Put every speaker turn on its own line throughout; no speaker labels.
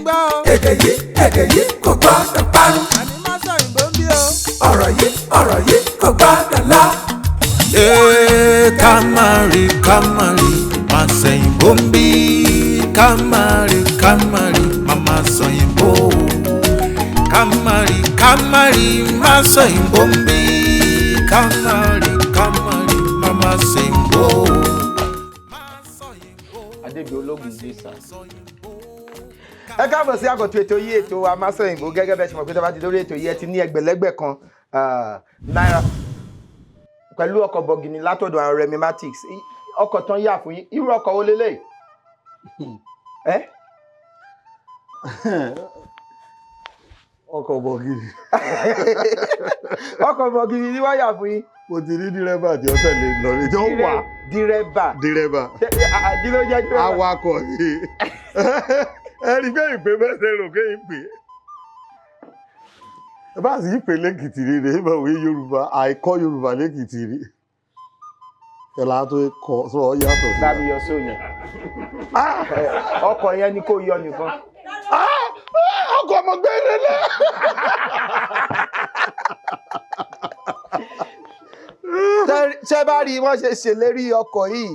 gbọ́ o.
èdè yìí kò gbọ́dọ̀ parun.
àní Masoyinbo ń bí o.
ọ̀rọ̀ yìí kò gbọ́dọ̀ lọ.
Kamari Masoyinbo ń bí. Kamari Mama Soyinbo. Kamari Masoyinbo ń bí. Kamari Mama Soyinbo.
Adébí ológun gbèsà. Ẹ káàbọ̀ sí àkọ́tún ètò yìí ètò wa Masoyinbo gẹ́gẹ́ bẹ́ẹ̀ ṣe mọ̀ pé tó bá ti lórí ètò yìí ẹ ti ní ẹgbẹ̀lẹ́gbẹ̀ kan náírà pẹ̀lú ọkọ̀ bọ̀gìnì látọ̀dọ̀ àwọn remimatics ọkọ̀ tán yà fún yín irú ọkọ̀ wo lélẹ̀
ọkọ̀ bọ̀gìnì.
ọkọ̀ bọ̀gìnì ni wọ́n yà fún yín.
Mo ti rí dírẹ́bà tí ó tẹ̀lé lọ rí tó wà.
Dírẹ́bà. Kí ló jẹ́ dírẹ́bà?
Awakọ̀ ni. Ẹni pé ìpè mẹ́sẹ̀ rò pé ìpè. Ẹ bá sì ìpè lẹ́kìtì rí rẹ̀ ìmọ̀ òwe Yorùbá àìkọ́ Yorùbá lẹ́kìtì rí. Ẹ̀la tó kọ sọ yàtọ̀ sí.
Bámi yọ sóyún. Ọkọ̀ yẹn ni kò yọ nìkan.
Ọkọ̀ ọmọ gbére lẹ́.
Ṣé bá rí wọ́n ṣe ṣèlérí ọkọ̀ yìí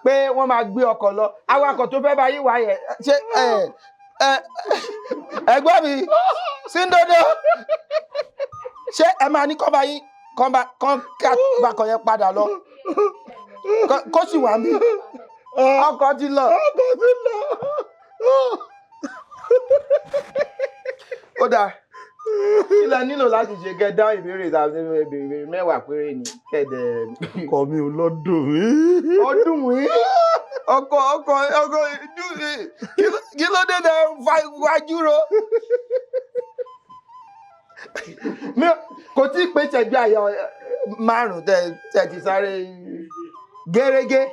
pé wọ́n máa gbé ọkọ̀ lọ awakọ̀ tó fẹ́ bá yí wá yẹn ṣe ẹgbọ́n mi síndodo ṣé ẹ máa ní kọ́ bá yín kọ́ bákọ̀ yẹn padà lọ kó sì wà mí ọkọ̀ ti lọ. Ó dáa ilẹ̀ nílò láti ṣe kẹ́ dá ìbéèrè tàbí ìbéèrè mẹ́wàá péré ni kẹ́dẹ̀.
Ọkọ̀ mi ò lọ́dún mi.
Ọdún mi ọkọ̀ kí ló dé dẹ wájúro. Kò tí ì pé ṣẹ́jú àyà márùn-ún tẹ̀ ti sáré gẹ́rẹ́gẹ́.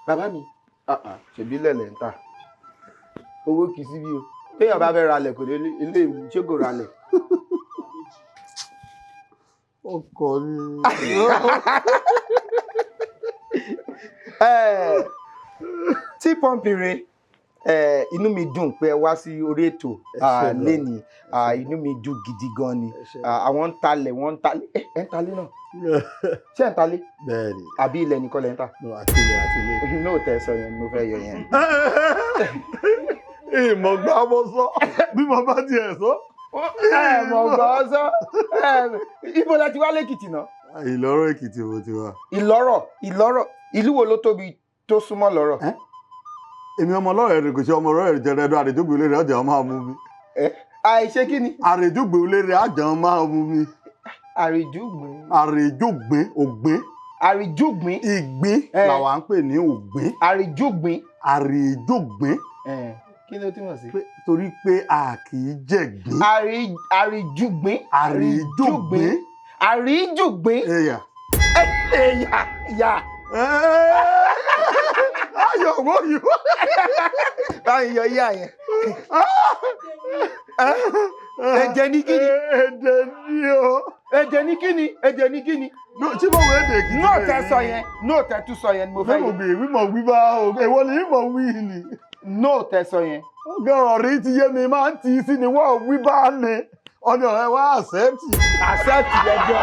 Bàbá mi ṣèbí lẹ̀lẹ̀ ń tà owó kìí síbí o. Téèyàn bá fẹ́ ralẹ̀ kò dé ilé ṣé kò ralẹ̀.
Ọkọ̀ ni.
Tpumpy re inú mi dùn pé ẹ wá sí orí ètò lénìí inú mi dùn gidi gan ni àwọn ń talẹ̀ wọ́n ń talẹ̀ ẹ̀ ń talẹ̀ náà ṣé ẹ̀ ń talẹ̀
Bẹ́ẹ̀ni.
àbí ilẹ̀ nìkan lẹ̀ ń tà.
Àtìlẹ̀.
Náà tẹ̀ sọ yẹn ni mo fẹ́ yọ yẹn.
Ìmọ̀ gbá mo sọ bí mo bá tiẹ̀ sọ.
Mọ̀ gbọ́ sọ ibo la ti wá lẹ́kìtì náà.
Ìlọ́rọ̀ Èkìtì mo ti wá.
Ìlọ́rọ̀ ìlú wo ló tóbi tó súnmọ́ lọ́rọ̀.
Èmi ọmọ ọlọ́rẹ̀ rẹ̀ kò ṣe ọmọ ọlọ́rẹ̀ jẹrẹ ẹ̀dọ́ àrèjúgbò ilé rẹ̀ ọjà máa mú mi.
Àìṣe kí ni.
Àrèjúgbò ilé rẹ̀ àjà máa mú mi.
Àrèjúgbìn.
Ògbìn.
Àrèjúgbìn.
Ìgbín làwa ń pè ní ògbìn.
Àrèjúgbìn.
Àrèjúgbìn.
Kí ló túmọ̀ sí.
Torí pé a kì í jẹ̀gbín.
Àrèjúgbìn.
Àrèjúgbìn.
Ẹ̀yà.
Ayọ̀ wọ́n yìí.
Báyìí yọ yí àyẹn. Ẹ̀jẹ̀ ní kíni. Ẹ̀jẹ̀ ní kíni.
Tí mo wé dè kí.
Nóò tẹ sọ yẹn ni mo fẹ́ yẹ.
Wímọ̀ wí bá èwo ni wímọ̀ wí ni.
Nóò tẹ sọ yẹn.
Ọ̀rọ̀ rí ti yé mi máa ń ti sí ni wọ́n wí bá ní. Ọ̀nà ọ̀rẹ́ wa accept
lẹ́jọ́.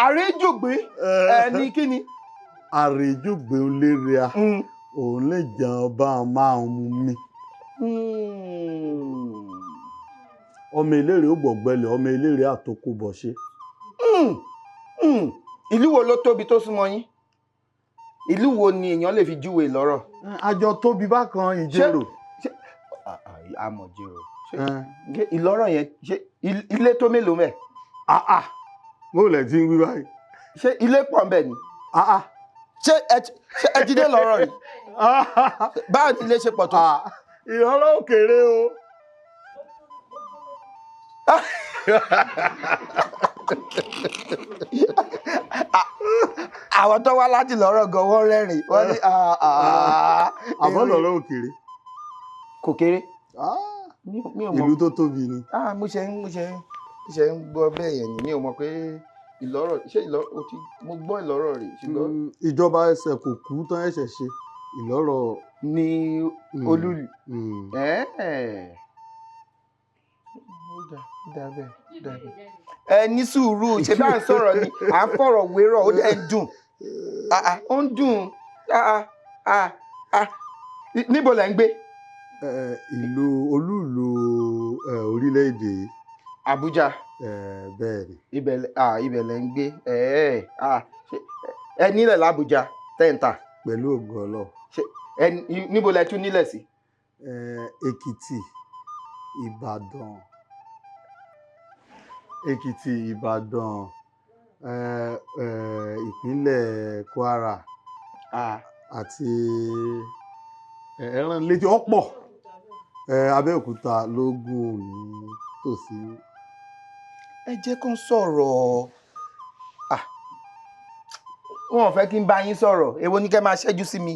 Àrèjúgbìn ní kíni.
Àrèjúgbìn olérè a òun lè jẹun bá máa mú mi. Ọmọ eléré ó gbọ̀gbẹ́lẹ̀ ọmọ eléré àtòkù bọ̀ ṣe.
Ìlú wo ló tóbi tó súnmọ́ yín? Ìlú wo ni èèyàn lè fi júwe lọ́rọ̀?
Àjọ tóbi bákan Ìjẹ̀rò.
Àmọ̀ Ìjẹ̀rò. Ìlọ́rọ̀ yẹn ṣe ilé tó mélòó mẹ́?
Mo lẹ̀ tí ń wí báyìí.
Ṣé ilé pọ̀ ń bẹ ni? Ṣé ẹ ti dé lọ́rọ̀ ni? Báwo ni ilé ṣe pọ̀ tó?
Ìrọ̀rọ̀ òkèrè o.
Àwọn tó wá láti lọ́rọ̀ gan wọ́n rẹ́rìn wọ́n ní
àbọ̀dọ̀ lọ́wọ́ kéré.
Kò kéré. Mi ò mọ̀.
Ìlú tó tóbi ni.
Mo ṣe ń gbọ́ bẹ́ẹ̀ yẹn ni mi ò mọ̀ pé Ìlọ́rọ̀ ṣé Ìlọ́rọ̀ mo gbọ́ Ìlọ́rọ̀ rè ṣùgbọ́n.
Ìjọba ẹsẹ̀ kò kú tán ẹ̀ṣẹ̀ ṣe Ìlọ́rọ̀
ní olúlu. Dà bẹ́ẹ̀. Ẹ ní sùúrù ṣe bá ń sọ̀rọ̀ ni à ń fọ̀rọ̀ wérọ̀ ó dẹ̀ ń dùn. Ó ń dùn. Níbo lẹ̀ ń gbé?
Ìlú olúùlú orílẹ̀-èdè
Abuja.
Bẹ́ẹ̀ ni.
Ibẹ̀ lẹ̀ ń gbé. Ẹ nílẹ̀ l'Abuja tẹ́ǹtà.
Pẹ̀lú ògo Ọlọ́run.
Níbo lẹ tún nílẹ̀ sí?
Ekiti Ìbàdàn. Ekiti Ìbàdàn ìpínlẹ̀ Kwara àti ẹran létí ọ̀pọ̀ Abẹ́òkúta lógún ní tòsí.
Ẹ jẹ́ kó ń sọ̀rọ̀. Wọn ò fẹ́ kí n bá yín sọ̀rọ̀ èwo ni kẹ́ máa ṣẹ́jú sí mi.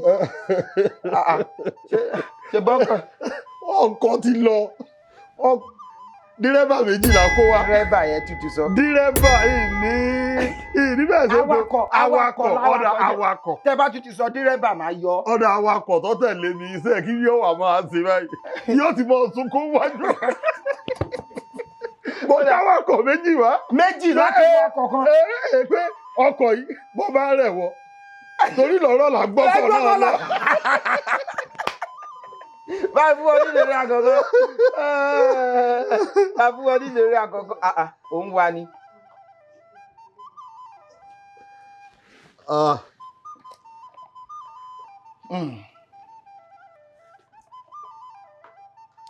Ṣe bọ́kàn.
Ọkọ̀ ti lọ. Dírẹ́bà méjìlá kó wá.
Dírẹ́bà yẹn tutù sọ.
Dírẹ́bà ìní bẹ́ẹ̀ ṣe tó awakọ̀.
Tẹ́ bá tutù sọ dírẹ́bà máa yọ.
Ọ̀dọ̀ awakọ̀ tó tẹ̀lé mi iṣẹ́ kí yóò wà máa ṣe báyìí. Yóò ti mọ sunkún wájú. Mo dá awakọ̀ méjì wá.
Méjì láti wọ ọkọ̀ kan.
Pé ọkọ̀ yìí bọ́ bá rẹ̀ wọ. Torí lọ́rọ̀ là gbọ́kọ̀ náà lọ.
Báyìí fún ọ nílé rẹ̀ àkọ́kọ́. Báyìí fún ọ nílé rẹ̀ àkọ́kọ́. Òun wà ní.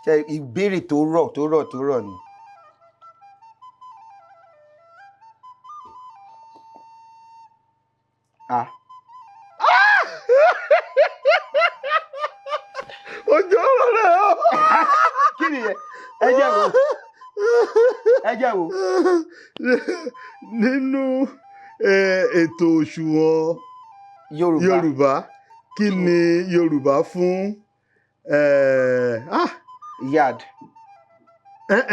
Ṣé ìbéèrè tó rọ̀ ni.
Ojú ọ̀rọ̀ rẹ̀ ọ́.
Kí ni yẹn? Ẹ jẹ́ wo.
Nínú ètò òṣùwọ̀n Yorùbá kí ni Yorùbá fún
yard?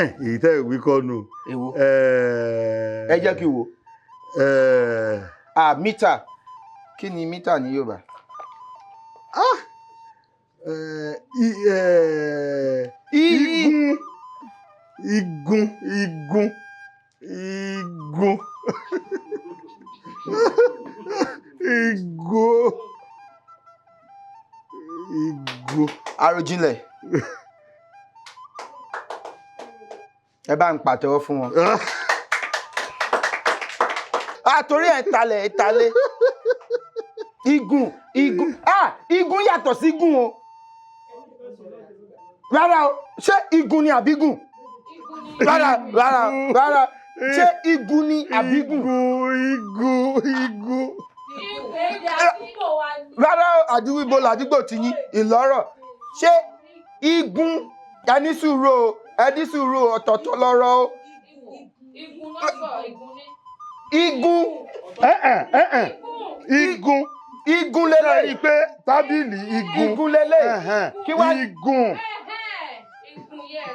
Èyí tẹ́ ìwé kọ́ nù.
Èwo? Ẹ jẹ́ kí wo. Mítà. Kí ni mítà ní Yorùbá?
Igun.
Àròjinlẹ̀. Ẹ bá ń pàtẹ́wọ́ fún wọn. Torí ẹ̀ talẹ̀. Igun. Igun yàtọ̀ sí igun o. Rárá o, ṣé igun ni àbígùn? Rárá. Ṣé igun ni àbígùn?
Igun.
Rárá o, àdúgbò làdúgbò ti yín Ìlọ́rọ̀. Ṣé igun ẹni sùúrù ọ̀tọ̀ọ̀tọ̀ lọ́rọ̀ o.
Igun lọ́sọ̀ igun ní.
Igun.
Igun lélẹ̀.
Ṣé pé tábìlì igun.
Igun lélẹ̀. Kí wá
igun.
Igun yẹn.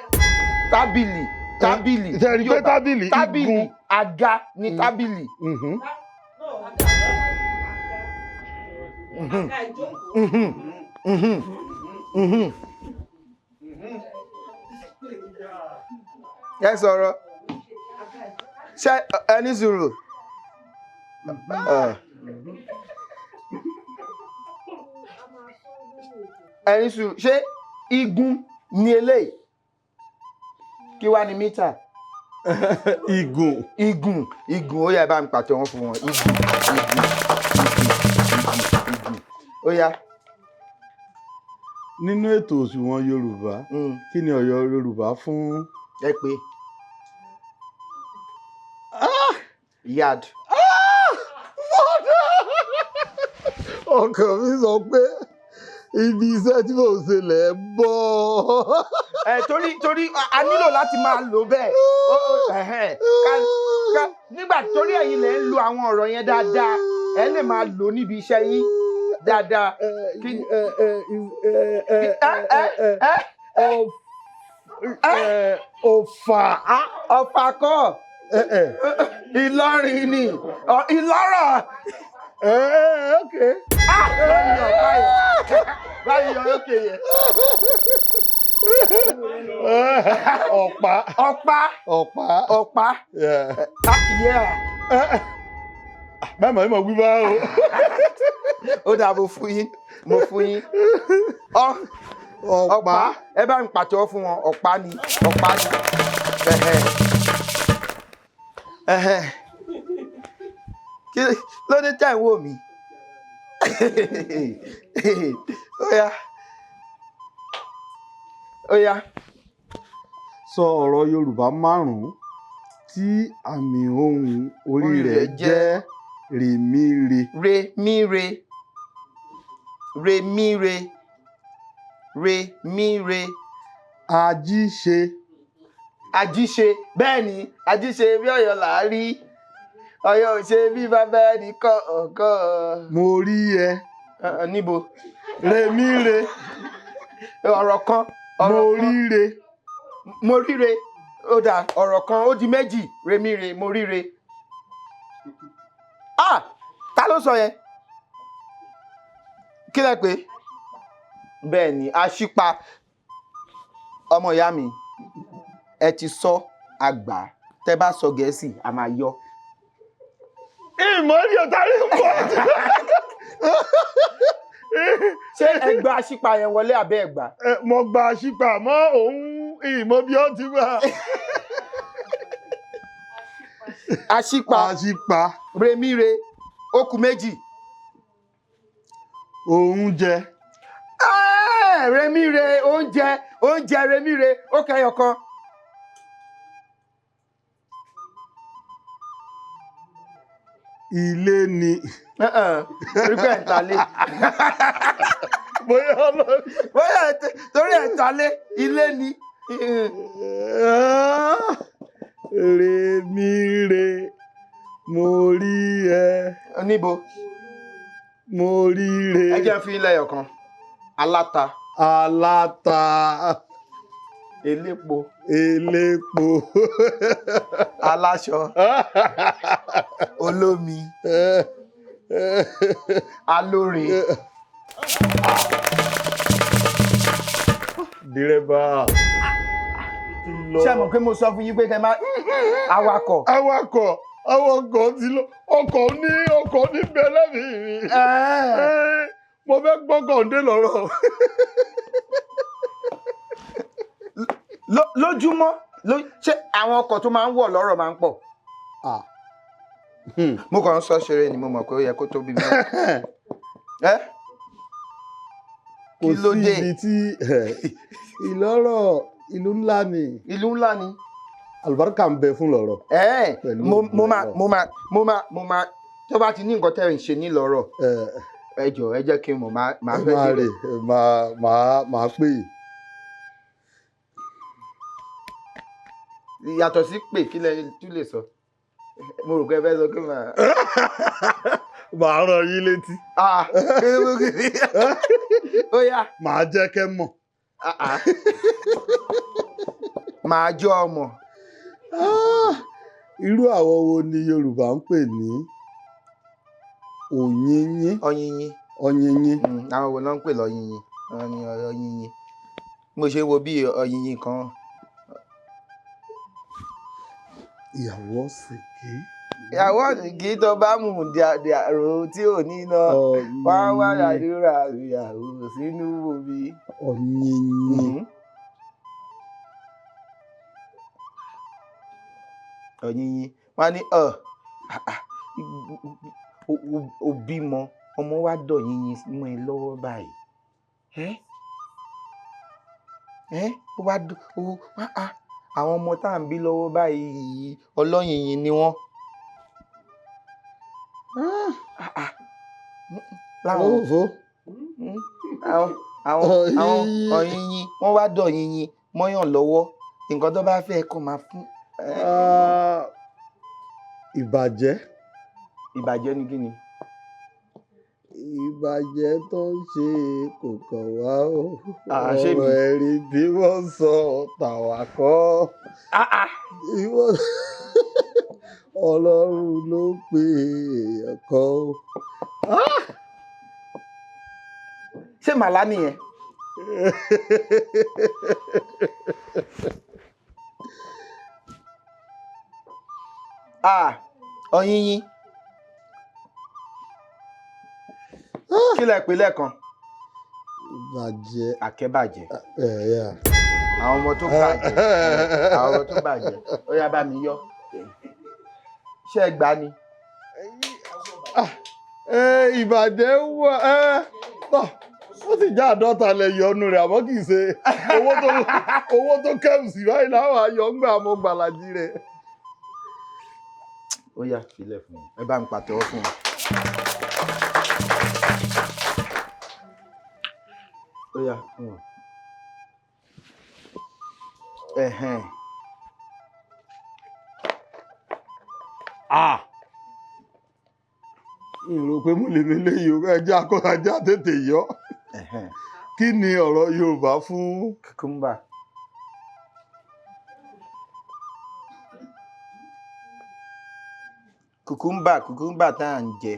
Tábìlì.
Ṣé rí pé tábìlì igun.
Àga ni tábìlì. Ẹ sọ̀rọ̀. Ṣé ẹni sùúrù? Ẹni sùúrù. Ṣé igun ni eléyìí? Kí wá ni mítà? Igun. Ó yá ẹ bá mi pàtẹ́ wọn fún wọn. Igun. Ó yá.
Nínú ètò òṣùwọ̀n Yorùbá kí ni Ọ̀yọ́ Yorùbá fún?
Ẹ pé. Yard.
Ọkàn mi sọ pé ibi iṣẹ́ tí mò ń ṣe lẹ̀ ń bọ̀.
Torí a nílò láti máa lò bẹ́ẹ̀. Nígbà torí ẹ̀yin lẹ̀ ń lo àwọn ọ̀rọ̀ yẹn dáadáa ẹ lè máa lò níbi iṣẹ́ yín. dáadáa. Ọ̀fà kọ́. Ìlọrin ni. Ìlọ́rọ̀.
Okay.
Báyìí òkè yẹn. Ọ̀pá. Yeah.
Mama, mo wí bá o.
Ó dà mo fún yín. Ọ̀pá. Ẹ bá mi pàtẹ́wọ́ fún wọn. Ọ̀pá ni. Kí ló dé tẹ́ ń wò mí? Ó yá.
Sọ ọ̀rọ̀ Yorùbá 5 tí àmì ohùn orí rẹ̀ jẹ́ rèmíre.
Ajíṣe. Bẹ́ẹ̀ ni, ajíṣe bí Ọ̀yọ́ là á rí. Ọ̀yọ́ ò ṣe bí bàbá ẹnìkan ọ̀kan.
Mo rí ẹ.
Níbo?
Rèmíre.
Ọ̀rọ̀ kan. Mo ríre. Ó dà ọ̀rọ̀ kan ó di méjì. Rèmíre, mo ríre. Ta ló sọ yẹn? Kí lẹ pé? Bẹ́ẹ̀ ni, aṣípa. Ọmọ ìyá mi, ẹ ti sọ àgbà. Tẹ́ bá sọ Gẹ̀ẹ́sì, a máa yọ.
Ìmọ̀ ní ọ̀tá rí ń bọ̀.
Ṣé ẹ gba aṣípa yẹn wọlé àbẹ́ ẹ gbà?
Mo gba aṣípa mọ́ òun ìmọ̀ bí ó ti wà.
Aṣípa. Rèmíre. Ó kù méjì.
Oúnjẹ.
Rèmíre, oúnjẹ Rèmíre. Ó kẹyọ kan.
Ilé ni.
Torí ẹ̀ talé. Torí ẹ̀ talé. Ilé ni.
Rèmíre, mo rí ẹ.
Níbo?
Mo ríre.
Ẹ jẹ́ fi ilẹ̀ ọ̀kan. Aláta. Elépo. Aláṣọ. Olómi. Alóore.
Dírẹ́bà.
Ṣé mọ̀ pé mo sọ fún yín pé kẹ́ máa awakọ̀.
Awakọ̀ ti lọ. Ọkọ̀ ní bẹ́lẹ̀ mi. Mo fẹ́ gbọ́kàn dé lọ́rọ̀.
Lójúmọ́ ṣé àwọn ọkọ̀ tó máa ń wọ̀ lọ́rọ̀ máa ń pọ̀? Mo kàn ń sọ ṣeré ni mo mọ̀ pé ó yẹ kó tóbi mọ́. Kí ló dé?
Kò sí ibi tí Ìlọ́rọ̀ ìlú ńlá ni. Àlùbáríkà ń bẹ fún lọ́rọ̀.
Mo máa tó bá ti ní nǹkan tẹ́ ẹ̀ ń ṣe ní lọ́rọ̀. Ẹ jọ̀ọ́ ẹ jẹ́ kí n mọ̀ máa fẹ́ dé.
Máa pè é.
Yàtọ̀ sí pé kí lẹ tún lè sọ. Mo rò pé ẹ fẹ́ sọ pé màá.
Màá rán yín létí.
Ó yá.
Màá jẹ́ kẹ́ mọ̀.
Màá jọ ọmọ.
Irú àwọ̀ wo ni Yorùbá ń pè ní òyìnyín? Ọ̀yìnyín.
Àwọn wo ló ń pè lọ́yìnyín? Ọ̀yìnyín. Mo ṣe wo bí ọ̀yìnyín kan.
Ìyàwó ọ̀sìnkì.
Ìyàwó ọ̀sìnkì tó bá mú dàrú tí ò ní lọ. Wá wá àdúrà ìyàwó sínú omi.
Ọ̀yìnyín.
Ọ̀yìnyín. Wọ́n á ní òbímọ ọmọ wa dọ̀yìnyín mọ́ ẹ lọ́wọ́ báyìí. Ó wá àwọn ọmọ tá à ń bí lọ́wọ́ báyìí ọlọ́yìnyín ni wọ́n. Àwọn ọ̀yìnyín wọ́n wá dọ̀yìnyín mọ́yàn lọ́wọ́ nǹkan tó bá fẹ́ kó máa fún.
Ìbàjẹ́.
Ìbàjẹ́ ni kí ni?
ìbàjẹ́ tó ń ṣe kò kàn wá o.
Ṣé mi?
Ọ̀rọ̀ ẹ̀rí tí wọ́n sọ tàwa kọ́. Ọlọ́run ló pe èèyàn kan o.
Ṣé màlá nìyẹn? Ọyìnyín. Kí lẹ pè lẹ́ẹ̀kan?
Ìbàjẹ́.
Àkẹ́bàjẹ́.
Yeah.
Àwọn ọmọ tó bàjẹ́. Àwọn ọmọ tó bàjẹ́. Ó yá bá mi yọ. Ṣé ẹ gbá ni?
Ìbàjẹ́ wà ó sì já àádọ́ta lẹ yọnu rẹ̀ àmọ́ kì í ṣe owó tó kẹ́rù sí báyìí láwọn ayọ̀ ń gbà mọ́ gbàlàjì rẹ̀.
Ó yá filẹ̀ fún mi. Ẹ bá mi pàtẹ́wọ́ fún mi. Ó yá fún wọn.
Ìrò pé mo lè mélé Yorùbá ẹjẹ́ akọ́kajá tètè yọ. Kí ni ọ̀rọ̀ Yorùbá fún
cucumber? Cucumber tá à ń jẹ.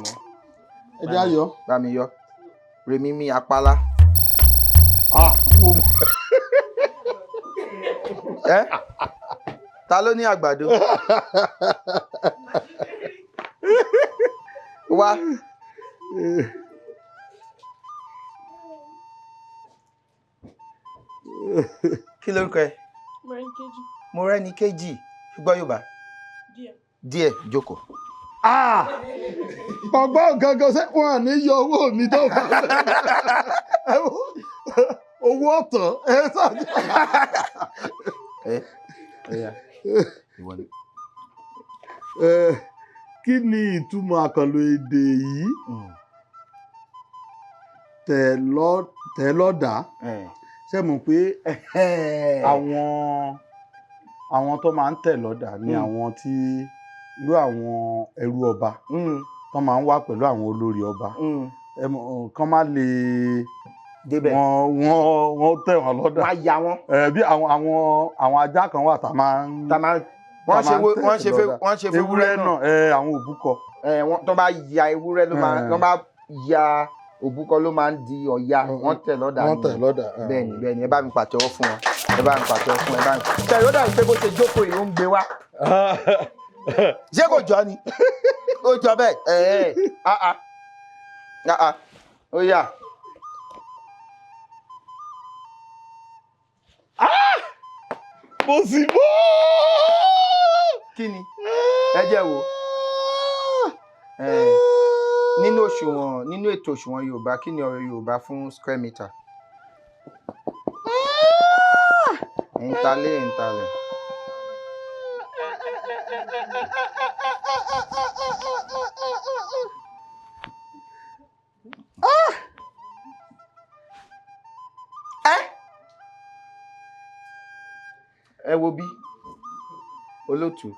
Mọ́.
Ẹjẹ́ ayọ̀.
Bá mi yọ. Rèmímí apálá. Ta ló ní àgbàdo? Wá. Kí lórúkọ ẹ? Mọ́rẹ́níkejì. Ṣùgbọ́n Yorùbá? Díẹ̀ jókòó.
Ọgbọ́n gangan ṣé wọn à ní yọ owó mi tó bá owó ọ̀tọ̀ ẹ sáájú. Kí ni ìtumọ̀ àkànlò èdè yìí? Tẹ̀lọ́dà. Ṣé mọ̀ pé àwọn tó máa ń tẹ̀lọ́dà ni àwọn tí irú àwọn ẹrú ọba tó máa ń wá pẹ̀lú àwọn olórí ọba kán má lè
débẹ̀.
wọ́n tẹ̀ wọ́n lọ́dà.
Wọ́n á ya wọ́n.
Bí àwọn ajá kan wà tá máa ń
wọ́n ṣe fún ewúrẹ́ náà.
Àwọn òbúkọ.
Tó bá ya ewúrẹ́ ló máa tó bá ya òbúkọ ló máa ń di ọ̀ya. Wọ́n tẹ̀ lọ́dà.
Wọ́n tẹ̀ lọ́dà.
Bẹ́ẹ̀ni ẹ bá mi pàtẹ́wọ́ fún wọn. Ẹ bá mi pàtẹ́wọ́ fún ẹ bá mi. Ṣé ìrọ́dà yìí pé bó ṣe jókòó yìí ó ń gbé wá? Ṣé kò jọ ni? Ó jọ bẹ́ẹ̀. Ó yá.
Mo sì bọ́.
Kí ni? Ẹ jẹ́ wo. Nínú ètò òṣùwọ̀n Yorùbá, kí ni ọ̀rọ̀ Yorùbá fún square meter? Ìntàlẹ̀. Ẹ wo bí olótù.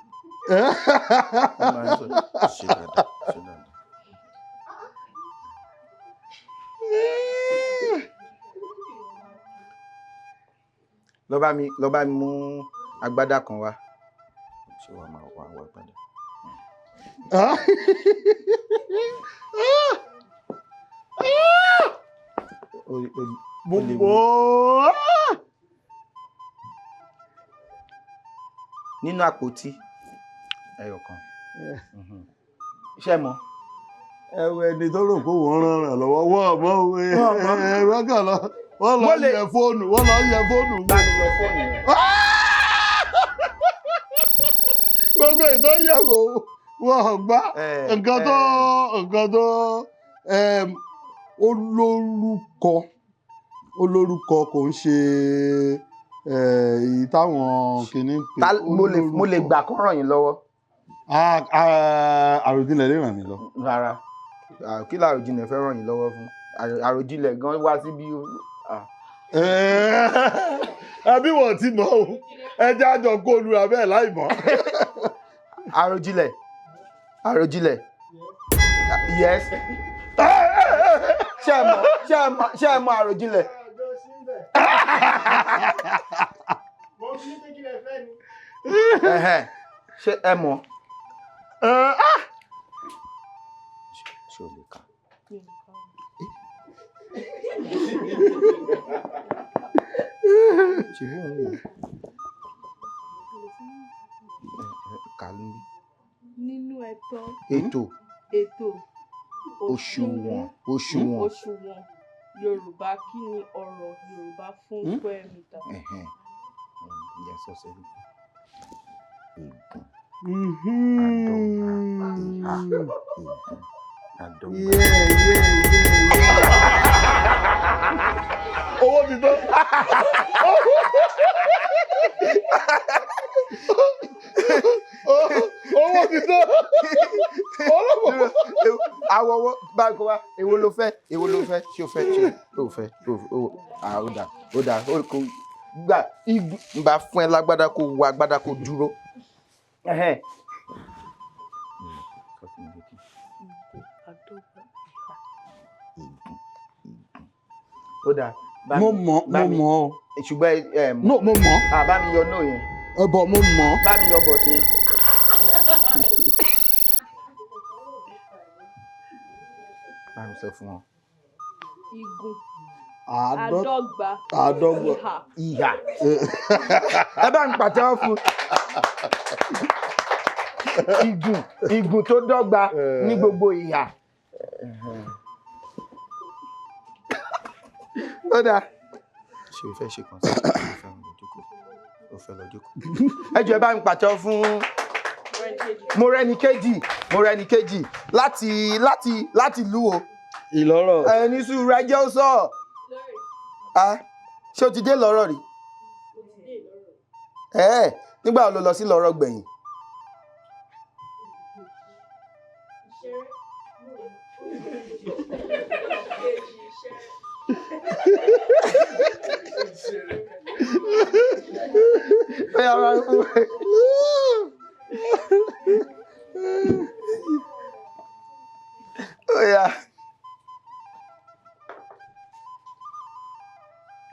Ṣe dáadáa. Lọ bá mi mú agbádá kan wá. Ṣé wàá máa wá agbádá? Nínú àpótí ẹyọ kan. Iṣẹ́ mọ́.
Ẹni tó rò pé wọ́n ràn lọ́wọ́ wọ́n mọ́ wọ́n lọ yẹ fóònù.
Bá mi yọ fóònù yẹn.
Gbogbo ìtọ́yẹ̀wò wọ́n gbá nǹkan tó olórúkọ kò ń ṣe èyí táwọn kìíní pè.
Mo lè gbà kó ràn yín lọ́wọ́.
Àròjinlẹ̀ lè ràn mí lọ.
Rárá, kí làròjinlẹ̀ fẹ́ ràn yín lọ́wọ́ fún? Àròjinlẹ̀ gan wá síbí.
Ẹbí wọ́n ti mọ̀ o, ẹjẹ́ àjọ kó olùrà bẹ́ẹ̀ láì mọ̀.
Àròjinlẹ̀. Àròjinlẹ̀. Yes. Ṣé ẹ mọ̀ àròjinlẹ̀? Ṣé ẹ mọ̀? Ṣé o lè kà? Ṣé bí òun wò? Kà ló ń bí.
Nínú ẹ̀tọ́.
Ètò. Òṣùwọ̀n.
Yorùbá kí ni ọ̀rọ̀ Yorùbá fún square meter?
Yes, ọ̀sẹ̀ yìí.
Owó ti tó. Owó ti tó.
Àwọ̀wọ́ báńkì wa, èwo ló fẹ́? Ṣé o fẹ́? Ṣé o fẹ́? Ó dà. Kò gbà igun ń bá fún ẹ lágbádá kó wọ agbádá kó dúró. Ó dà.
Mo mọ̀ ọ́.
Ṣùgbọ́n
Mo mọ̀.
Bá mi yọ náà yẹn.
Bọ̀ mo mọ̀.
Bá mi yọ bọ̀ yẹn. Bá mi sọ fún wọn.
Igun.
Àádọ́gba.
Ìhà. Ẹ bá ń pàtẹ́wọ́ fún igun tó dọ́gba ní gbogbo ìhà. Ó dáa. Ṣé o fẹ́ ṣe kan sí o fẹ́ lọ jókòó? Ẹ jọ̀ọ́ ẹ bá ń pàtẹ́wọ́ fún Mọ́rẹ́níkejì láti ìlú o.
Ìlọ́rọ̀.
Ẹni sùúrù ẹ jẹ́ ó sọ. Ṣé o ti dé lọ́rọ̀ rí? Nígbà wo lo lọ sí lọ́rọ̀ gbẹ̀yìn?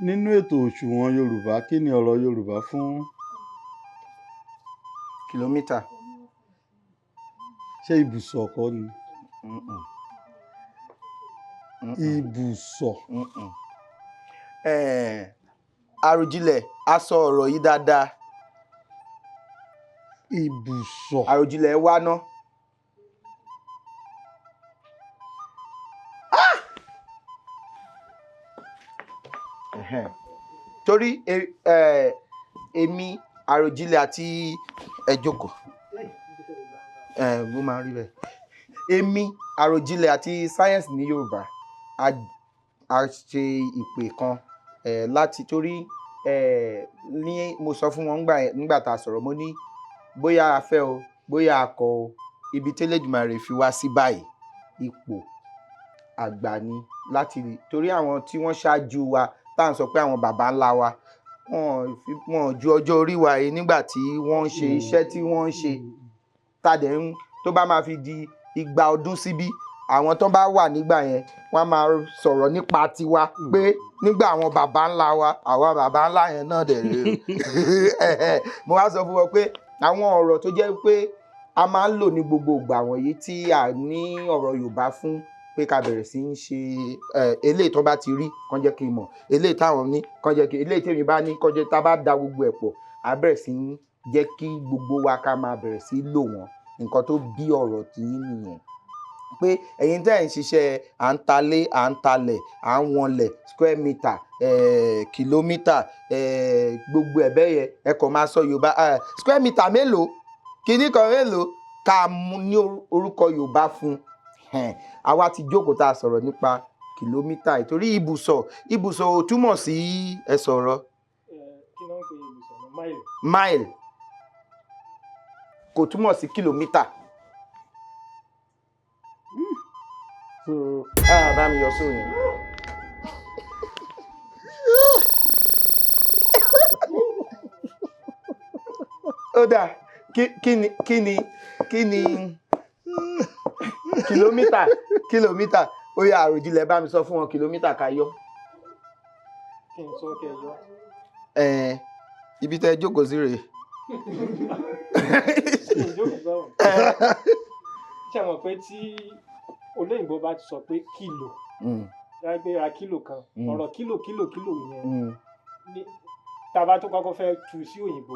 Nínú ètò òṣùwọ̀n Yorùbá, kí ni ọ̀rọ̀ Yorùbá fún
kìlómítà?
Ṣé ibùsọ̀ kọ́ ni? Ibùsọ̀.
Àròjinlẹ̀ a sọ ọ̀rọ̀ yìí dáadáa.
Ibùsọ̀.
Àròjinlẹ̀ wá ná. Torí èmi àròjinlẹ̀ àti ẹ̀jọ̀kọ̀ mo máa rí bẹ́ẹ̀. Èmi àròjinlẹ̀ àti sáyẹ́ǹsì ní Yorùbá a ṣe ìpè kan láti torí ní mo sọ fún wọn nígbà tá a sọ̀rọ̀ mo ní bóyá a fẹ́ o bóyá a kọ̀ o ibi tẹ́lẹ̀dùmarè fi wá sí báyìí ipò àgbà ni láti torí àwọn tí wọ́n ṣáájú wa tá à ń sọ pé àwọn baba ńlá wa wọn ju ọjọ́ orí wa yìí nígbà tí wọ́n ń ṣe iṣẹ́ tí wọ́n ń ṣe tàdé tó bá máa fi di 200 ọdún síbí àwọn tó bá wà nígbà yẹn wọ́n máa sọ̀rọ̀ nípa tiwa pé nígbà àwọn baba ńlá wa àwa baba ńlá yẹn náà dẹ̀ rèé mo wá sọ fún wọn pé àwọn ọ̀rọ̀ tó jẹ́ pé a máa ń lò ní gbogbo ìgbà wọ̀nyí tí a ní ọ̀rọ̀ Yorùbá fún pé ká bẹ̀rẹ̀ sí ń ṣe eléyìí tó bá ti rí kán jẹ́ kí n mọ̀ eléyìí táwọn ní kán jẹ́ kí eléyìí tèmi bá ní kán jẹ́ tá a bá da gbogbo ẹ̀ pọ̀ a bẹ̀rẹ̀ sí ń jẹ́ kí gbogbo wa ká máa bẹ̀rẹ̀ sí lò wọ́n nǹkan tó bí ọ̀rọ̀ tí nìyẹn pé ẹ̀yin tẹ́ ẹ̀ ń ṣiṣẹ́ à ń talé à ń talẹ̀ à ń wọnlẹ̀ square meter kìlómítà gbogbo ẹ̀ bẹ́ẹ̀ yẹn ẹ kàn máa sọ Yorùbá square meter mélòó kíní kan mélòó ká mú ní orúkọ Yorùbá fún àwa ti jókòó tá a sọ̀rọ̀ nípa kìlómítà ìtorí ibùsọ̀ ò túmọ̀ sí ẹ sọ̀rọ̀
kí ló ń pè ibùsọ̀ náà?
mile kò túmọ̀ sí kìlómítà. Bá mi yọ sóyún. Ó dáa kí ni kìlómítà ó yá àròjinlẹ̀ bá mi sọ fún wọn kìlómítà ká yọ.
Kí n sọ kẹ́ yọ.
Ibi tẹ́ jókòó sí rèé.
Ṣé mọ̀ pé tí olóyìnbó bá ti sọ pé kílò láì pé ra kílò kan ọ̀rọ̀ kílò yẹn ní tàbá tó kọ́kọ́ fẹ́ tú sí òyìnbó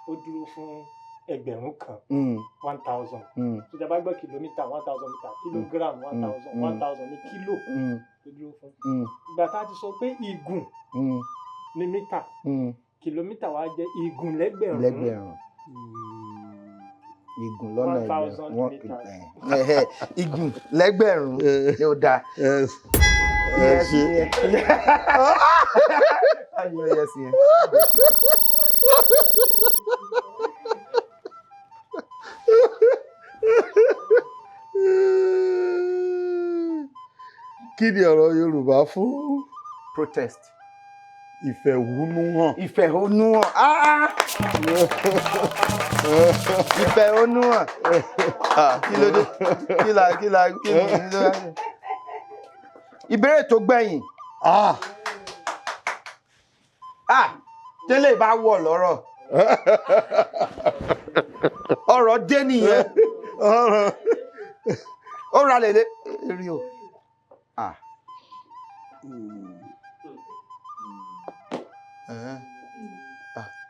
ó dúró fún ẹgbẹ̀rún kan 1000 tó jábá gbọ́ kìlómítà 1000 mítà kílógíráàmù 1000 ní kílò tó dúró fún. Ìgbà tá a ti sọ pé ìgùn ní mítà kìlómítà wa jẹ́ ìgùn lẹ́gbẹ̀rún.
Ìgùn lọ́nà ẹgbẹ̀rún ìgùn lẹ́gbẹ̀rún ni ó dáa.
Kí ni ọ̀rọ̀ Yorùbá fún
protest?
Ìfẹ̀hónúhàn.
Ìfẹ̀hónúhàn. Ìfẹ̀hónúhàn. Kí ló dé? Kí ni? Ìbéèrè tó gbẹ̀yìn. Tẹ́lẹ̀ bá wọ̀ lọ́rọ̀. Ọ̀rọ̀ dé nìyẹn. Ó ra lè rí o.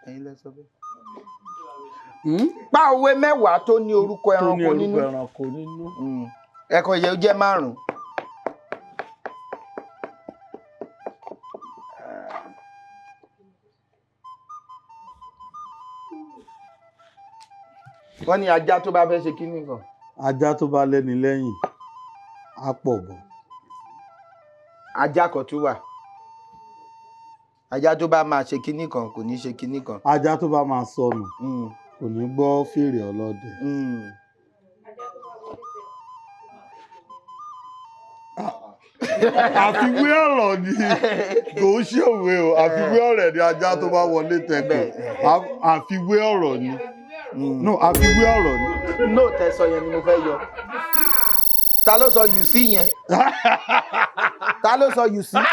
Ẹ̀yin lẹ sọ bẹ́ẹ̀. Pa òwe mẹ́wàá tó ní orúkọ ẹranko nínú. Ẹ̀kọ́ yẹ ó jẹ́ 5. Wọ́n ní ajá tó bá fẹ́ ṣe kíní kan.
Ajá tó bá lẹ́ni lẹ́yìn á pọ̀ bọ̀.
Ajá kan tún wà. Ajá tó bá máa ṣe kíní kan kò ní ṣe kíní kan.
Ajá tó bá máa sọnù kò ní gbọ́ fèrè ọlọ́dẹ. Àfiwé ọ̀rọ̀ ni kò ń ṣòwe o. Àfiwé ọ̀rọ̀ ni ajá tó bá wọlé tẹ̀gbẹ̀. Àfiwé ọ̀rọ̀ ni. No, àfiwé ọ̀rọ̀ ni.
No, tẹ̀sọ̀ yẹn ni mo fẹ́ yọ. Ta ló sọ you see yẹn? Ta ló sọ you see?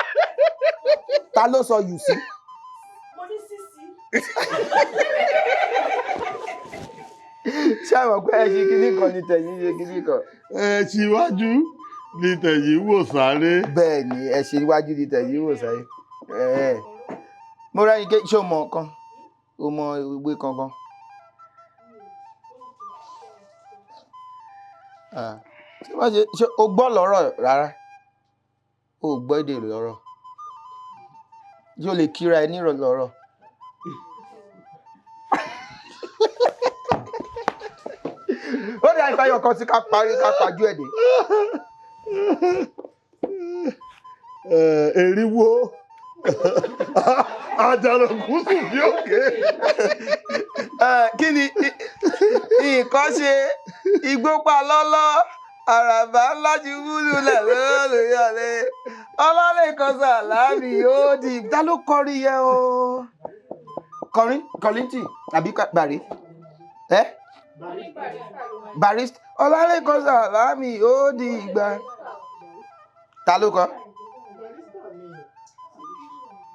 Ta ló sọ you see?
Mo ní sísí.
Ṣé àwọn pé ẹ ṣe kíní kan ní tẹ̀yìn ṣe kíní kan?
Ṣíwájú ní tẹ̀yìn wò sáré.
Bẹ́ẹ̀ ni ẹ ṣe iwájú ní tẹ̀yìn wò sáré. Mo rẹ́yìn ké ṣé o mọ nǹkan? O mọ ìwé kankan? Ṣé o gbọ́ lọ́rọ̀ rárá? O gbọ́ èdè lọ́rọ̀. Yóò lè kíra ẹ ní lọ́rọ̀. Ó ní àìfẹ́ yọkan sí ká pajú ẹ̀ dé.
Eriwo àjànàkú sùn bí òkè.
Kí ni nǹkan ṣe igbó pa lọ́lọ́ àràbà ńlá ju wúlú lẹ̀ lóyọ̀lẹ̀ ọlọ́lẹ̀ kan sàlámì ó di ta ló kọrin yẹn o. Kọ́lìntì àbí bàrí barista ọlọ́lẹ̀ kan sàlámì ó di ìgbà ta ló kọ.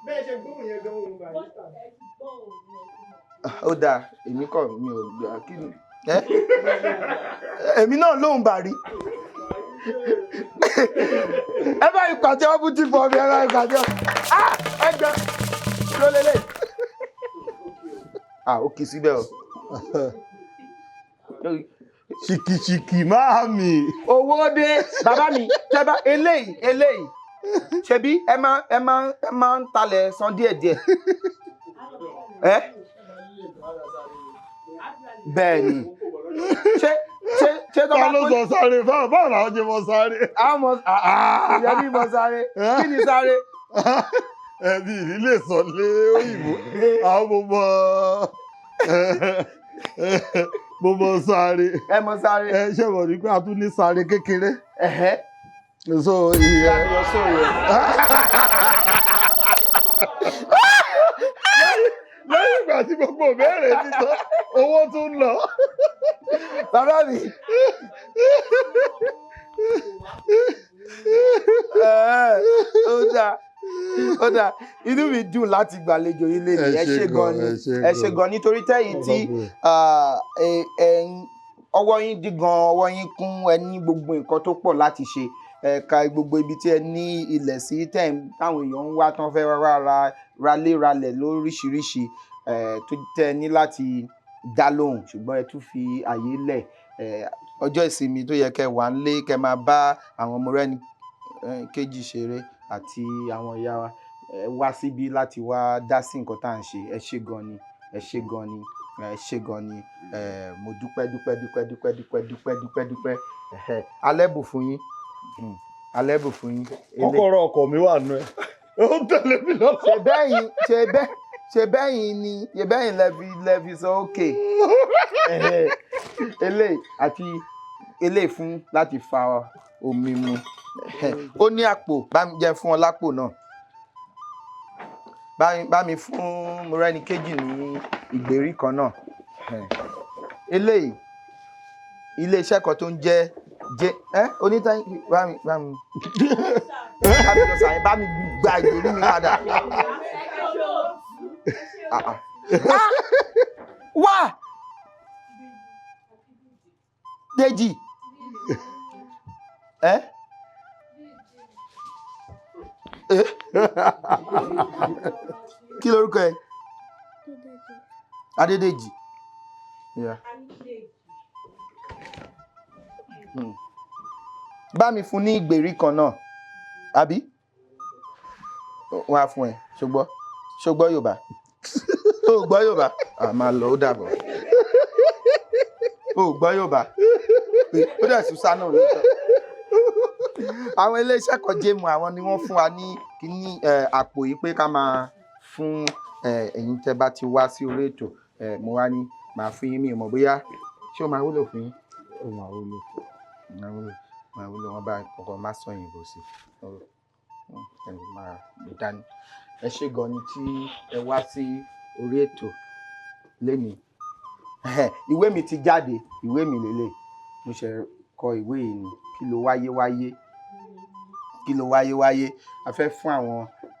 Bẹ́ẹ̀ ṣe gbóhùn yẹn gan ohun barista.
Ó dáa èmi kọ́ mi ò gbà kí ni èmi náà lóhùn bàrí. Ẹ bá ìpàtẹ ọ́ bùtì fún ọmọ ẹ̀rọ ìpàtẹ ọ́ ẹgbẹ́ ló lélẹ̀. Ó kì í síbẹ̀ o.
Ṣìkìṣìkì máa mi.
Owó dé bàbá mi tẹ́bá eléyìí ṣebí ẹ máa ń talẹ̀ san díẹ̀díẹ̀. Bẹ́ẹ̀ ni ṣé tó bá
ló sọ sáré fáwọn báwo làwọn jẹ mọ sáré.
àwọn ìyá bí mọ sáré kí ni sáré.
Ẹbí ìdílé sọ lé òyìnbó àwọn mo mọ sáré.
Ẹ mọ sáré.
Ṣé mo rí pé a tún ní sáré kékeré. So ìyẹn lẹ́yìn ìgbà tí gbogbo béèrè ti tán owó tún lọ.
bàbá mi ó dáa inú mi dùn láti gbàlejò yín lé ní ẹ ṣé gan ni ẹ ṣé gan nítorí tẹ́yìn tí ọwọ́ yín dí gan ọwọ́ yín kún ẹ ní gbogbo nǹkan tó pọ̀ láti ṣe ẹ̀ka gbogbo ibi tí ẹ ní ilẹ̀ sí táwọn èèyàn ń wá tán fẹ́ ralẹ̀ lóríṣiríṣi tó tẹ́ ní láti dá lóhùn ṣùgbọ́n ẹ tún fi àyè lẹ̀ ọjọ́ ìsinmi tó yẹ kẹ́ wà ń lé kẹ́ máa bá àwọn ọmọ rẹ́ni kejì ṣeré àti àwọn ìyá wa wá síbí láti wá dá sí nǹkan tá à ń ṣe ẹ ṣé gan ni ẹ ṣé gan ni ẹ ṣé gan ni mo dúpẹ́ alẹ́bù fún yín alẹ́bù fún yín.
kọ́kọ́rọ́ ọkọ̀ mi wà nù ẹ̀ ó ń tẹ̀lé mi lọ.
ṣe bẹ́yìn lẹ́fi sọ òkè eléyìí àti eléyìí fún láti fa omi mu ó ní àpò bá mi jẹ́ fún ọ lápò náà bá mi fún mọ́rẹ́ni kejì ní ìgbèríko náà eléyìí iléeṣẹ́ kan tó ń jẹ́ onítàyìn bá mi bá mi gba ìgbèrí mi padà wá Dèjì kí lorúkọ ẹ Adédèjì bá mi fún ní ìgbèríko náà àbí wọ́n á fún ẹ ṣùgbọ́ Yorùbá ó gbọ́ Yorùbá máa lọ ó dàbọ̀ ó gbọ́ Yorùbá ó dẹ̀ sùn sánà lóòótọ́ àwọn iléeṣẹ́ kan jému àwọn ni wọ́n fún wa ní kíní àpò yìí pé ká máa fún ẹ̀yin tẹ́ bá ti wá sí orí ètò mo wá ní màá fún yín mi ò mọ̀ bóyá ṣé ó máa wúlò fún yín ó máa wúlò wọn bá kọ́kọ́ Masoyinbo sí máa gbé dání ẹ ṣé gan ni tí ẹ wá sí orí ètò lénìí ìwé mi ti jáde ìwé mi lélẹ̀ mo ṣe kọ ìwé yìí ni kí ló wáyé a fẹ́ fún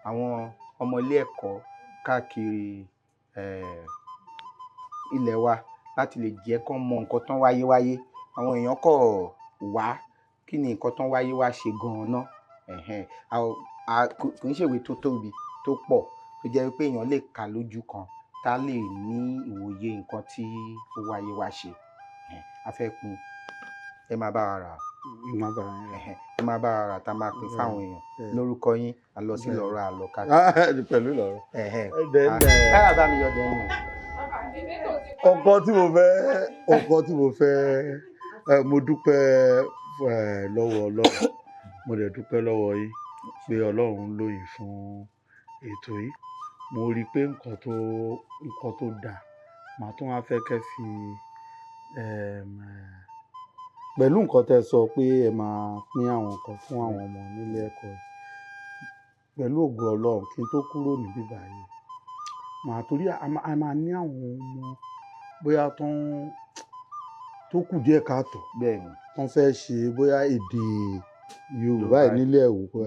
àwọn ọmọ ilé ẹ̀kọ́ káàkiri ilẹ̀ wa láti lè jẹ́ kán mọ nǹkan tán wáyé àwọn èèyàn kọ̀ wá kí ni nǹkan tán wáyé wá ṣe gan-an náà kò ń ṣèwé tó tóbi tó pọ̀ tó jẹ́ pé èèyàn lè kà lójú kan tá lè ní ìwòye nǹkan tí ó wáyé wá ṣe a fẹ́ pín ẹ máa bá wa rà ẹ máa bá wa rà tá a máa pín fáwọn èèyàn lórúkọ yín a lọ sí lọ́rọ̀ àlọ́ káàkiri.
pẹ̀lú lọ́rọ̀.
bá mi yọ dẹ́yìn.
ọkọ tí mo fẹ́ mo dúpẹ́ lọ́wọ́ Ọlọ́run mo dẹ̀ dúpẹ́ lọ́wọ́ yín pé Ọlọ́run lò yín fún ètò yìí mo rí i pé nǹkan tó dáa màá tún wá fẹ́ kẹ́ fi pẹ̀lú nǹkan tẹ́ sọ pé ẹ máa pín àwọn nǹkan fún àwọn ọmọ nílé ẹ̀kọ́ yìí pẹ̀lú ògo Ọlọ́run kí n tó kúrò níbí báyìí màá torí a máa ní àwọn ọmọ bóyá tó kù díẹ̀ káàtó wọ́n fẹ́ ṣe bóyá èdè Yorùbá nílé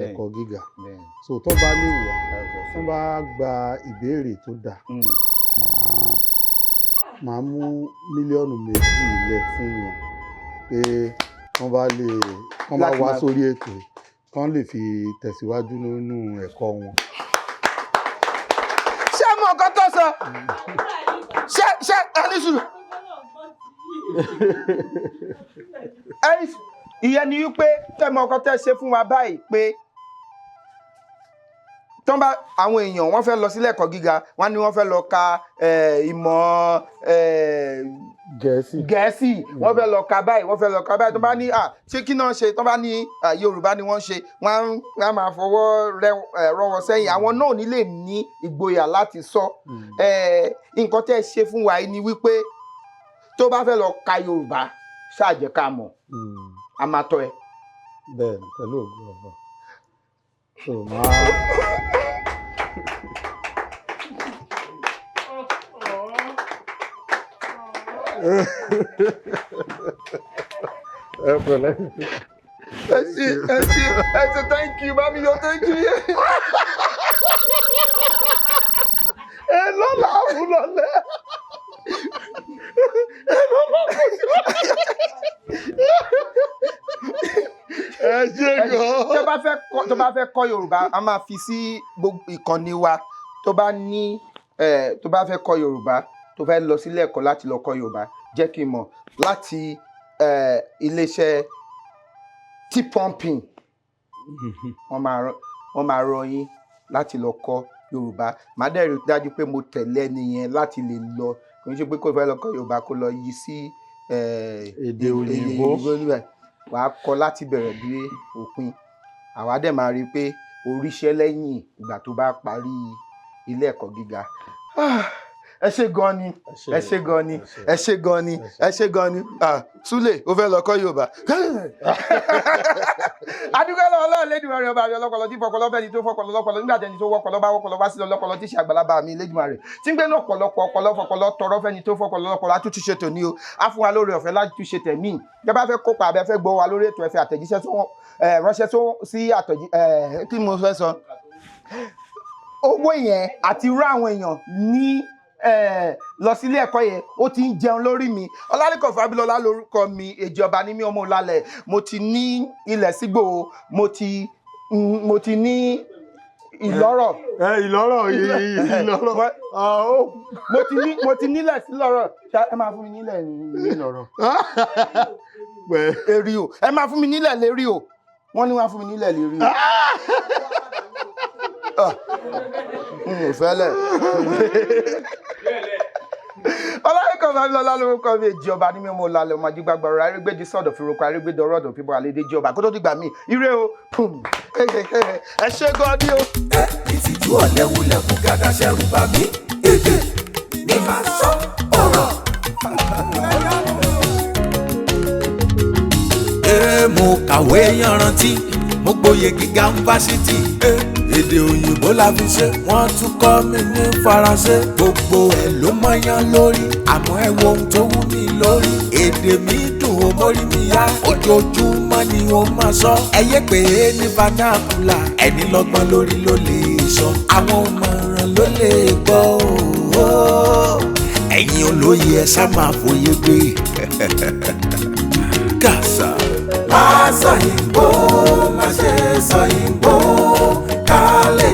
ẹ̀kọ́ gíga so tó bá lè wà tó bá gba ìbéèrè tó dáa màá mú mílíọ̀nù 2 ilẹ̀ fún wọn pé wọ́n bá wá sórí ètò kán lè fi tẹ̀síwájú nínú ẹ̀kọ́ wọn.
ṣé mo kọ́ tó sọ ṣé ẹni sùn. ìyẹn ni wípé tẹ́mọ ọkọ tẹ́ ṣe fún wa báyìí pé tán bá àwọn èèyàn wọ́n fẹ́ lọ sílé ẹ̀kọ́ gíga wọ́n ní wọ́n fẹ́ lọ ka ìmọ̀ gẹ̀ẹ́sì wọ́n fẹ́ lọ ka báyìí tó bá ní ṣé kí náà ṣe tó bá ní Yorùbá ni wọ́n ṣe wọ́n á máa fọwọ́ rọ́ wọn sẹ́yìn àwọn náà ní lè ní ìgboyà láti sọ nǹkan tẹ́ ṣe fún wa ni wípé tó bá fẹ́ lọ ka Yorùbá ṣáà jẹ́ ká mọ̀ a máa tọ́ ẹ.
bẹ́ẹ̀ pẹ̀lú ògùn ọ̀bọ̀ so ẹ pẹ̀lẹ́.
ẹ ṣe thank you bá mi yọ thank you yẹn.
ẹ lọ́la àbúlọ̀lẹ́. ẹ lọ́la àbúlọ̀lẹ́. ẹ ṣe gan.
tó bá fẹ́ kọ́ Yorùbá a máa fi sí gbogbo ìkànnì wa tó bá fẹ́ kọ́ Yorùbá tó fẹ́ lọ sílé ẹ̀kọ́ láti lọ kọ́ Yorùbá jẹ́ kí n mọ̀ láti iléeṣẹ́ Tpumpy wọ́n máa rán yín láti lọ kọ́ Yorùbá màá dẹ̀ rí dájú pé mo tẹ̀lé ẹni yẹn láti lè lọ kò ní ṣe pé kó fẹ́ lọ kọ́ Yorùbá kó lọ yí sí
èdè òyìnbó
wàá kọ́ láti bẹ̀rẹ̀ dé òpin àwa dẹ̀ máa rí i pé oríṣẹ́ lẹ́yìn ìgbà tó bá parí ilé ẹ̀kọ́ gíga. Ẹ ṣé gan ni ẹ ṣé gan ni ẹ ṣé gan ni ẹ ṣé gan ni Súlè ó fẹ́ lọ kọ́ Yorùbá. Adúgbò Ọlọ́run lẹ́dùnmọ́ ọba àbí ọlọ́pọlọ tí fọpọlọ fẹ́ni tó fọpọlọ lọ́pọlọ nígbà tẹni tó wọ́pọlọ bá wọ́pọlọ wá sí ọlọ́pọlọ tí ṣe àgbàlagbà mi lẹ́dùnmọ́ rẹ̀ tí ń gbé náà pọ̀lọpọ̀ ọpọlọ fọpọlọ tọrọ fẹ́ni tó fọpọlọ lọ́pọlọ á tún ṣe tòní o á fún wa lórí ọ̀fẹ́ láti tún ṣe tẹ̀mí bí a bá fẹ́ kópa abẹ́ fẹ́ gbọ́ wa lórí ètò ẹ̀fẹ̀ àtẹ̀jíṣẹ́ ránṣẹ́ sí àtẹ̀jíṣẹ́ kí mo fẹ́ sọ owó yẹn àti rú àwọn èèyàn ní lọ sílé ẹ̀kọ́ yẹn ó ti ń jẹun lórí mi Ọlálẹ́kan Fábílọ́lá lórúkọ mi èjì ọba ní mí ọmọ Ọlálẹ̀ mo ti ní ilẹ̀ sígbò mo ti ní ìlọ́rọ̀ mo ti nílẹ̀ sí lọ́rọ̀ ẹ máa fún mi nílẹ̀ ní lọ́rọ̀ èrì o ẹ máa fún mi nílẹ̀ lérí o wọ́n ní wọ́n á fún mi nílẹ̀ lérí o fẹ́lẹ̀ Ọlálẹ́kan Fábílọ́lá lórúkọ mi èjì ọba ní mímú Ọlálẹ̀ ọmọ ajígbàgbọrọ arégbèdì sọdọ fìrókò arégbèdì ọrọdọ fíbọ àlédè jí ọba kó tó dìgbà mí ire o ẹ ṣé gan ni o.
ìtìjú ọ̀lẹ́wulẹ̀kùn gàdá ṣẹ́rù bà mí èdè ní máa sọ ọ̀rọ̀.
Mo kàwé yanrantí mo gboyè gíga fásitì èdè òyìnbó la fi ṣe wọ́n tún kọ́ mi ní faransé gbogbo ẹ̀ ló mọyán lórí àmọ́ ẹ wo ohun tó wú mi lórí èdè mi dùn ó mórí mi yá ojoojúmọ́ ni ó máa sọ ẹyẹ pé ní vernacular ẹni lọ́gbọ́n lórí ló lè sọ àwọn ọmọràn ló lè gbọ́ ẹ̀yin olóye ẹ sá máa fòye gbé kàṣà.
Masoyinbo má ṣe sọ̀yìnbó kálẹ̀.